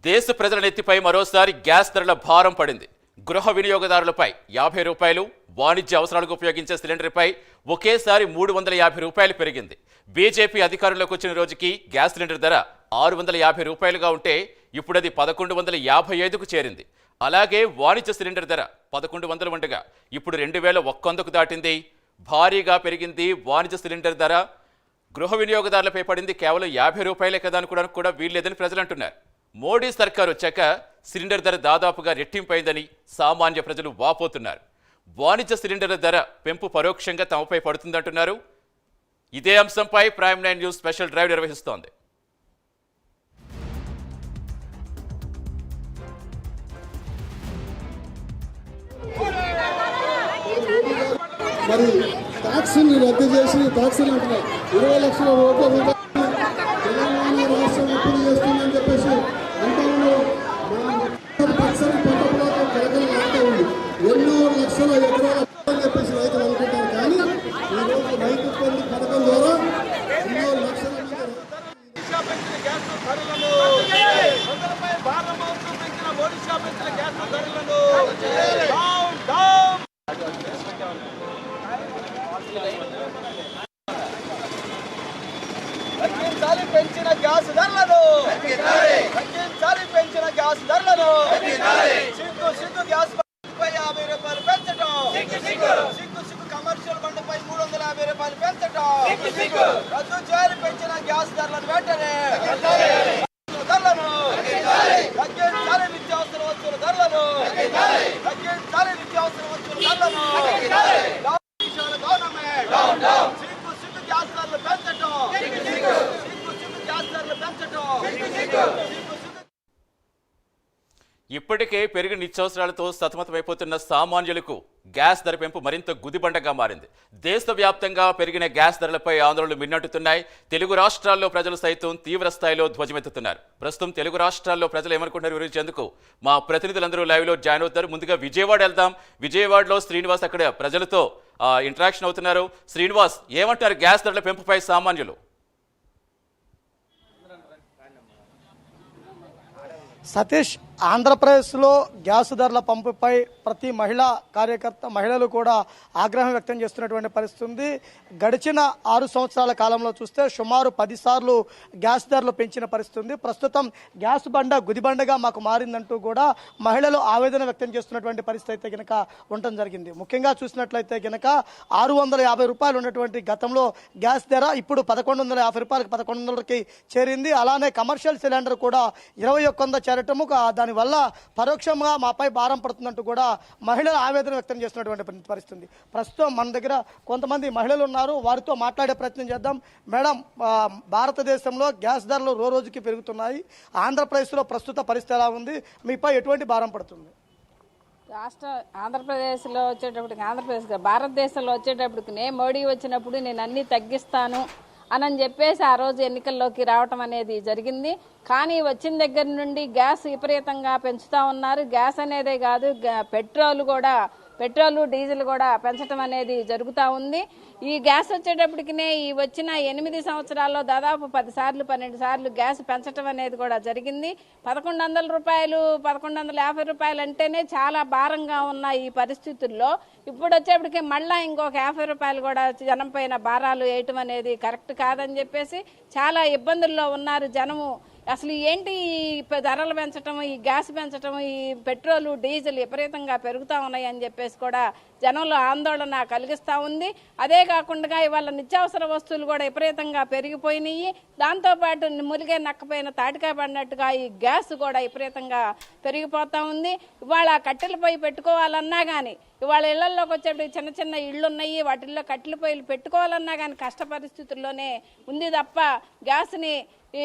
దేశ ప్రజల నెత్తిపై మరోసారి గ్యాస్ ధరల భారం పడింది. గృహ వినియోగదారులపై 50 రూపాయలు, వాణిజ్య అవసరాలకు ఉపయోగించే సిలిండర్పై ఒకేసారి 350 రూపాయలు పెరిగింది. బీజేపీ అధికారంలోకి వచ్చిన రోజుకి గ్యాస్ సిలిండర్ ధర 650 రూపాయలుగా ఉంటే ఇప్పుడు అది 1155కు చేరింది. అలాగే వాణిజ్య సిలిండర్ ధర 1100 ఉండగా ఇప్పుడు 2100కు దాటింది. భారీగా పెరిగింది వాణిజ్య సిలిండర్ ధర. గృహ వినియోగదారులపై పడింది కేవలం 50 రూపాయలే కదా అనుకోవడానికి కూడా వీల్లేదని ప్రజలు అంటున్నారు. మోడీ సర్కారు వచ్చాక సిలిండర్ ధర దాదాపుగా రెట్టింపైందని సామాన్య ప్రజలు వాపోతున్నారు. వాణిజ్య సిలిండర్ల ధర పెంపు పరోక్షంగా తమపై పడుతుందంటున్నారు. ఇదే అంశంపై ప్రైమ్ 9 న్యూస్ స్పెషల్ డ్రైవ్ నిర్వహిస్తోంది. మరి ట్యాక్సులు రద్దు చేసి ట్యాక్సులు అంటున్నారు 20 లక్షల రూపాయలు తెలంగాణ రాష్ట్రం అప్పులు చేస్తుందని చెప్పేసి అంతా పచ్చని పంటపోతం కలకలాడుతూ ఉంది. ఎన్నో లక్షల ఎకరాల అని చెప్పేసి రైతులు అనుకుంటారు. కానీ ఈరోజు రైతు బంధు పథకం ద్వారా ఎన్నో లక్షల పెంచిన గ్యాస్ ధరలను పెంచిన గ్యాస్ ధరలను సిగ్గు గ్యాస్ పై 50 రూపాయలు పెంచడం సిగ్గు కమర్షియల్ బండిపై 350 రూపాయలు పెంచడం రద్దు చేయాలి. పెంచిన గ్యాస్ ధరలను వెంటనే తగ్గించాలి. నిత్యావసర వస్తువుల ధరలను తగ్గించాలి. నిత్యావసర వస్తువుల ధరలను గవర్నమెంట్ సిగ్గు గ్యాస్ ధరలు పెంచడం ఇప్పటికే పెరిగిన నిత్యావసరాలతో సతమతమైపోతున్న సామాన్యులకు గ్యాస్ ధర పెంపు మరింత గుదిబండగా మారింది. దేశవ్యాప్తంగా పెరిగిన గ్యాస్ ధరలపై ఆందోళనలు మిన్నట్టుతున్నాయి. తెలుగు రాష్ట్రాల్లో ప్రజలు సైతం తీవ్ర స్థాయిలో ధ్వజమెత్తుతున్నారు. ప్రస్తుతం తెలుగు రాష్ట్రాల్లో ప్రజలు ఏమనుకుంటున్నారు వివరించేందుకు మా ప్రతినిధులందరూ లైవ్లో జాయిన్ అవుతారు. ముందుగా విజయవాడ వెళ్దాం. విజయవాడలో శ్రీనివాస్ అక్కడ ప్రజలతో ఇంటరాక్షన్ అవుతున్నారు. శ్రీనివాస్, ఏమంటారు గ్యాస్ ధరల పెంపుపై సామాన్యులు? సతీష్, ఆంధ్రప్రదేశ్లో గ్యాస్ ధరల పంపుపై ప్రతి మహిళలు కూడా ఆగ్రహం వ్యక్తం చేస్తున్నటువంటి పరిస్థితి ఉంది. గడిచిన 6 సంవత్సరాల కాలంలో చూస్తే సుమారు 10 సార్లు గ్యాస్ ధరలు పెంచిన పరిస్థితి ఉంది. ప్రస్తుతం గ్యాస్ బండ గుదిబండగా మాకు మారిందంటూ కూడా మహిళలు ఆవేదన వ్యక్తం చేస్తున్నటువంటి పరిస్థితి అయితే కనుక ఉండటం జరిగింది. ముఖ్యంగా చూసినట్లయితే కనుక 650 రూపాయలు ఉన్నటువంటి గతంలో గ్యాస్ ధర ఇప్పుడు 1150 రూపాయలకు 1100కి చేరింది. అలానే కమర్షియల్ సిలిండర్ కూడా 2100 చేరటము, దానివల్ల పరోక్షంగా మాపై భారం పడుతుందంటూ కూడా మహిళలు ఆవేదన వ్యక్తం చేస్తున్నటువంటి పరిస్థితి. ప్రస్తుతం మన దగ్గర కొంతమంది మహిళలు ఉన్నారు, వారితో మాట్లాడే ప్రయత్నం చేద్దాం. మేడం, భారతదేశంలో గ్యాస్ ధరలు రోజుకి పెరుగుతున్నాయి. ఆంధ్రప్రదేశ్లో ప్రస్తుత పరిస్థితి ఎలా ఉంది? మీపై ఎటువంటి భారం పడుతుంది? ఆంధ్రప్రదేశ్లో వచ్చేటప్పటికి భారతదేశంలో వచ్చేటప్పటికి మోడీ వచ్చినప్పుడు నేను అన్ని తగ్గిస్తాను అని చెప్పేసి ఆ రోజు ఎన్నికల్లోకి రావటం అనేది జరిగింది. కానీ వచ్చిన దగ్గర నుండి గ్యాస్ విపరీతంగా పెంచుతూ ఉన్నారు. గ్యాస్ అనేదే కాదు, పెట్రోలు డీజిల్ కూడా పెంచడం అనేది జరుగుతూ ఉంది. ఈ గ్యాస్ వచ్చేటప్పటికి ఈ వచ్చిన 8 సంవత్సరాల్లో దాదాపు 10 సార్లు 12 సార్లు గ్యాస్ పెంచడం అనేది కూడా జరిగింది. 1100 రూపాయలు 1150 రూపాయలు అంటేనే చాలా భారంగా ఉన్న ఈ పరిస్థితుల్లో ఇప్పుడు వచ్చేప్పటికి మళ్ళా ఇంకొక 50 రూపాయలు కూడా జనం పైన భారాలు వేయటం అనేది కరెక్ట్ కాదని చెప్పేసి చాలా ఇబ్బందుల్లో ఉన్నారు జనము. అసలు ఏంటి ఈ ధరలు పెంచడం, ఈ గ్యాస్ పెంచడం, ఈ పెట్రోలు డీజిల్ విపరీతంగా పెరుగుతూ ఉన్నాయి అని చెప్పేసి కూడా జనంలో ఆందోళన కలిగిస్తూ ఉంది. అదే కాకుండా ఇవాళ నిత్యావసర వస్తువులు కూడా విపరీతంగా పెరిగిపోయినాయి. దాంతోపాటు ములిగే నక్కపోయిన తాటికాయ పడినట్టుగా ఈ గ్యాస్ కూడా విపరీతంగా పెరిగిపోతూ ఉంది. ఇవాళ కట్టెల పొయ్యి పెట్టుకోవాలన్నా కానీ, ఇవాళ ఇళ్లలోకి వచ్చేటప్పుడు చిన్న చిన్న ఇళ్ళు ఉన్నాయి, వాటిల్లో కట్టెల పొయ్యిలు పెట్టుకోవాలన్నా కానీ కష్ట పరిస్థితుల్లోనే ఉంది తప్ప గ్యాస్ని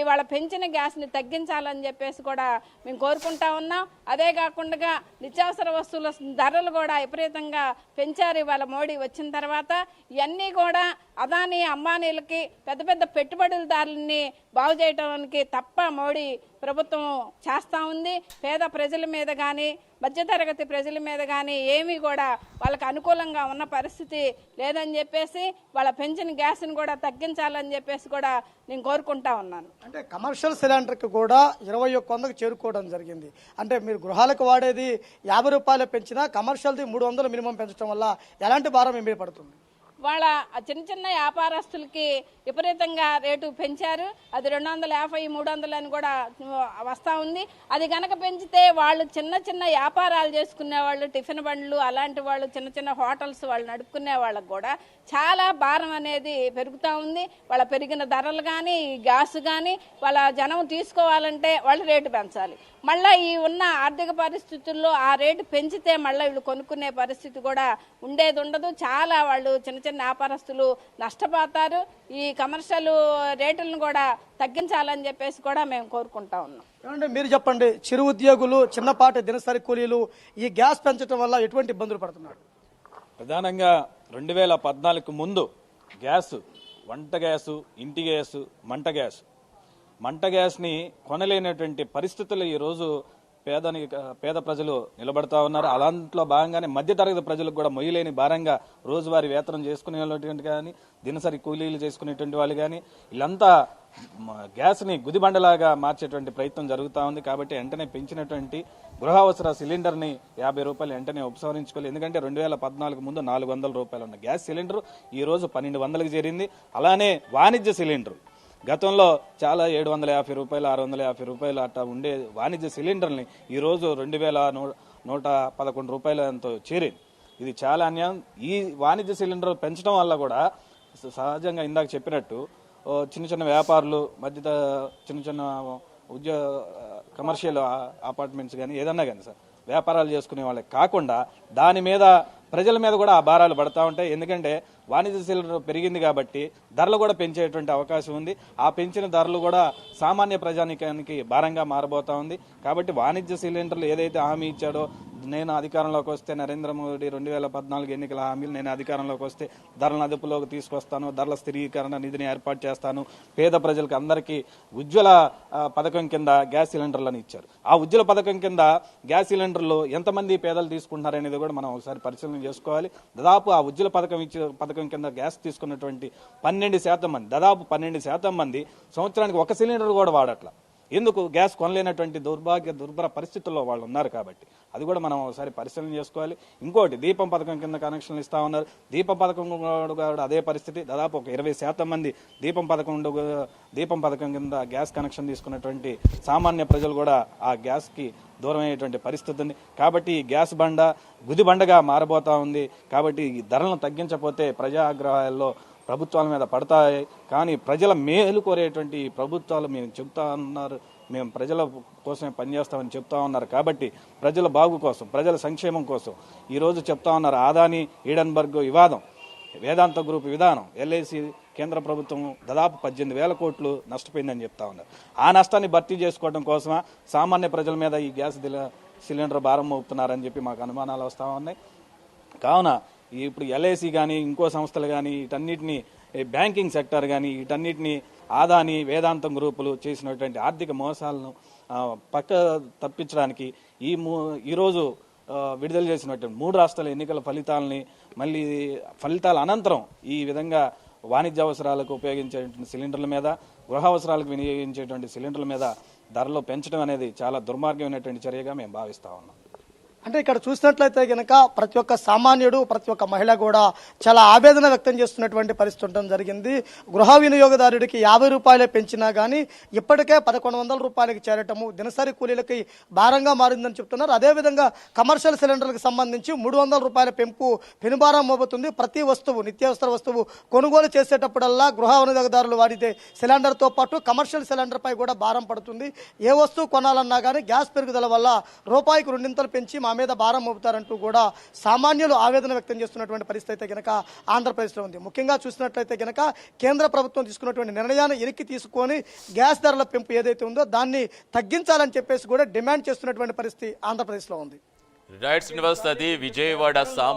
ఇవాళ పెంచిన గ్యాస్ని తగ్గించాలని చెప్పేసి కూడా మేము కోరుకుంటా ఉన్నాం. అదే కాకుండా నిత్యావసర వస్తువుల ధరలు కూడా విపరీతంగా పెంచారు ఇవాళ మోడీ వచ్చిన తర్వాత. ఇవన్నీ కూడా అదానీ అంబానీలకి పెద్ద పెద్ద పెట్టుబడులదారులని బాగు చేయడానికి తప్ప మోడీ ప్రభుత్వం చేస్తూ ఉంది. పేద ప్రజల మీద కానీ మధ్యతరగతి ప్రజల మీద కానీ ఏమీ కూడా వాళ్ళకి అనుకూలంగా ఉన్న పరిస్థితి లేదని చెప్పేసి వాళ్ళ పెన్షన్ గ్యాస్ని కూడా తగ్గించాలని చెప్పేసి కూడా నేను కోరుకుంటా ఉన్నాను. అంటే కమర్షియల్ సిలిండర్కి కూడా 2100కు చేరుకోవడం జరిగింది. అంటే మీరు గృహాలకు వాడేది 50 రూపాయలు పెంచినా కమర్షియల్ది 300 మినిమం పెంచడం వల్ల ఎలాంటి భారం ఏమీ పడుతుంది? వాళ్ళ చిన్న చిన్న వ్యాపారస్తులకి విపరీతంగా రేటు పెంచారు. అది 250, 300 అని కూడా వస్తూ ఉంది. అది కనుక పెంచితే వాళ్ళు చిన్న చిన్న వ్యాపారాలు చేసుకునే వాళ్ళు, టిఫిన్ బండ్లు అలాంటి వాళ్ళు, చిన్న చిన్న హోటల్స్ వాళ్ళు నడుపుకునే వాళ్ళకు కూడా చాలా భారం అనేది పెరుగుతూ ఉంది. వాళ్ళ పెరిగిన ధరలు కానీ, గ్యాస్ కానీ వాళ్ళ జనం తీసుకోవాలంటే వాళ్ళు రేటు పెంచాలి. మళ్ళీ ఈ ఉన్న ఆర్థిక పరిస్థితుల్లో ఆ రేటు పెంచితే మళ్ళీ వీళ్ళు కొనుక్కునే పరిస్థితి కూడా ఉండేది ఉండదు. చాలా వాళ్ళు చిన్న చిన్న వ్యాపారస్తులు నష్టపోతారు. ఈ కమర్షియల్ రేట్లను కూడా తగ్గించాలని చెప్పేసి కూడా మేము కోరుకుంటా ఉన్నాం. ఏమంటే మీరు చెప్పండి, చిరు ఉద్యోగులు, చిన్నపాటి దినసరి కూలీలు ఈ గ్యాస్ పెంచడం వల్ల ఎటువంటి ఇబ్బందులు పడుతున్నారు? ప్రధానంగా 2014 ముందు గ్యాసు, వంట గ్యాసు, ఇంటి గ్యాసు, మంట గ్యాస్ని కొనలేనటువంటి పరిస్థితులు ఈరోజు పేద ప్రజలు నిలబడతా ఉన్నారు. అలాంట్లో భాగంగానే మధ్యతరగతి ప్రజలకు కూడా మొయ్యలేని భారంగా రోజువారీ వేతనం చేసుకునేటువంటి కానీ, దినసరి కూలీలు చేసుకునేటువంటి వాళ్ళు కానీ వీళ్ళంతా గ్యాస్ని గుదిబండలాగా మార్చేటువంటి ప్రయత్నం జరుగుతూ ఉంది. కాబట్టి వెంటనే పెంచినటువంటి గృహావసర సిలిండర్ని 50 రూపాయలు వెంటనే ఉపసంహరించుకోవాలి. ఎందుకంటే 2014 ముందు 400 రూపాయలు ఉన్న గ్యాస్ సిలిండర్ ఈ రోజు 1200కి చేరింది. అలానే వాణిజ్య సిలిండర్ గతంలో చాలా 750 రూపాయలు, 650 రూపాయలు అట్లా ఉండే వాణిజ్య సిలిండర్ని ఈరోజు 2111 రూపాయలతో చేరింది. ఇది చాలా అన్యాయం. ఈ వాణిజ్య సిలిండర్ పెంచడం వల్ల కూడా సహజంగా ఇందాక చెప్పినట్టు చిన్న చిన్న వ్యాపారులు, చిన్న చిన్న కమర్షియల్ అపార్ట్మెంట్స్ కానీ ఏదన్నా కానీ సార్ వ్యాపారాలు చేసుకునే వాళ్ళకి కాకుండా దాని మీద ప్రజల మీద కూడా ఆ భారాలు పడతా ఉంటాయి. ఎందుకంటే వాణిజ్య సిలిండర్ పెరిగింది కాబట్టి ధరలు కూడా పెంచేటువంటి అవకాశం ఉంది. ఆ పెంచిన ధరలు కూడా సామాన్య ప్రజానికానికి భారంగా మారబోతా ఉంది. కాబట్టి వాణిజ్య సిలిండర్లు ఏదైతే హామీ ఇచ్చాడో, నేను అధికారంలోకి వస్తే నరేంద్ర మోడీ 2014 ఎన్నికల హామీలు, నేను అధికారంలోకి వస్తే ధరలను అదుపులోకి తీసుకొస్తాను, ధరల స్థిరీకరణ నిధిని ఏర్పాటు చేస్తాను, పేద ప్రజలకు అందరికీ ఉజ్వల పథకం కింద గ్యాస్ సిలిండర్లను ఇచ్చారు. ఆ ఉజ్వల పథకం కింద గ్యాస్ సిలిండర్లు ఎంతమంది పేదలు తీసుకుంటున్నారనేది కూడా మనం ఒకసారి పరిశీలన చేసుకోవాలి. దాదాపు ఆ ఉజ్వల పథకం కింద గ్యాస్ తీసుకున్నటువంటి 12% మంది, దాదాపు 12% మంది సంవత్సరానికి ఒక సిలిండర్ కూడా వాడట్లా. ఎందుకు? గ్యాస్ కొనలేనటువంటి దుర్భర పరిస్థితుల్లో వాళ్ళు ఉన్నారు కాబట్టి అది కూడా మనం ఒకసారి పరిశీలన చేసుకోవాలి. ఇంకోటి, దీపం పథకం కింద కనెక్షన్లు ఇస్తా ఉన్నారు. దీపం పథకం కూడా అదే పరిస్థితి. దాదాపు ఒక 20% మంది దీపం పథకం కింద గ్యాస్ కనెక్షన్ తీసుకున్నటువంటి సామాన్య ప్రజలు కూడా ఆ గ్యాస్కి దూరం అయ్యేటువంటి పరిస్థితి ఉంది. కాబట్టి ఈ గ్యాస్ బండ గుదిబండగా మారబోతా ఉంది. కాబట్టి ఈ ధరలను తగ్గించకపోతే ప్రజా ఆగ్రహాల్లో ప్రభుత్వాల మీద పడతాయి. కానీ ప్రజల మేలు కోరేటువంటి ప్రభుత్వాలు మేము ప్రజల కోసమే పనిచేస్తామని చెప్తా ఉన్నారు. కాబట్టి ప్రజల బాగు కోసం, ప్రజల సంక్షేమం కోసం ఈరోజు చెప్తా ఉన్నారు. ఆదాని ఈడన్బర్గ్ వివాదం, వేదాంత గ్రూప్ విధానం, ఎల్ఐసి కేంద్ర ప్రభుత్వం దాదాపు 18,000 కోట్లు నష్టపోయిందని చెప్తా ఉన్నారు. ఆ నష్టాన్ని భర్తీ చేసుకోవడం కోసమా సామాన్య ప్రజల మీద ఈ గ్యాస్ సిలిండర్ భారం మోపుతున్నారని చెప్పి మాకు అనుమానాలు వస్తూ ఉన్నాయి. కావున ఇప్పుడు ఎల్ఐసి కానీ, ఇంకో సంస్థలు కానీ, వీటన్నిటిని బ్యాంకింగ్ సెక్టర్ కానీ, వీటన్నిటిని ఆదాని వేదాంతం గ్రూపులు చేసినటువంటి ఆర్థిక మోసాలను పక్క తప్పించడానికి ఈరోజు విడుదల చేసినటువంటి 3 రాష్ట్రాల ఎన్నికల ఫలితాలని మళ్ళీ ఫలితాల అనంతరం ఈ విధంగా వాణిజ్య అవసరాలకు ఉపయోగించేటువంటి సిలిండర్ల మీద, గృహ అవసరాలకు వినియోగించేటువంటి సిలిండర్ల మీద ధరలు పెంచడం అనేది చాలా దుర్మార్గమైనటువంటి చర్యగా మేము భావిస్తా ఉన్నాం. అంటే ఇక్కడ చూసినట్లయితే కనుక ప్రతి ఒక్క సామాన్యుడు, ప్రతి ఒక్క మహిళ కూడా చాలా ఆవేదన వ్యక్తం చేస్తున్నటువంటి పరిస్థితి ఉండడం జరిగింది. గృహ వినియోగదారుడికి 50 రూపాయలే పెంచినా కానీ ఇప్పటికే 1100 రూపాయలకి చేరటము దినసరి కూలీలకి భారంగా మారిందని చెప్తున్నారు. అదేవిధంగా కమర్షియల్ సిలిండర్లకు సంబంధించి 300 రూపాయల పెంపు పెనుభారం మోపుతుంది. ప్రతి వస్తువు, నిత్యావసర వస్తువు కొనుగోలు చేసేటప్పుడల్లా గృహ వినియోగదారులు వాడితే సిలిండర్తో పాటు కమర్షియల్ సిలిండర్పై కూడా భారం పడుతుంది. ఏ వస్తువు కొనాలన్నా కానీ గ్యాస్ పెరుగుదల వల్ల రూపాయికి 2 పెంచి మా మీద భారం మోపుతారంటూ కూడా సామాన్యులు ఆవేదన వ్యక్తం చేస్తున్నటువంటి పరిస్థితి అయితే కనుక ఆంధ్రప్రదేశ్లో ఉంది. ముఖ్యంగా చూసినట్లయితే కనుక కేంద్ర ప్రభుత్వం తీసుకున్నటువంటి నిర్ణయాన్ని వెనక్కి తీసుకొని గ్యాస్ ధరల పెంపు ఏదైతే ఉందో దాన్ని తగ్గించాలని చెప్పేసి కూడా డిమాండ్ చేస్తున్నటువంటి పరిస్థితి ఆంధ్రప్రదేశ్లో ఉంది. రైట్ శ్రీనివాస్, అది విజయవాడ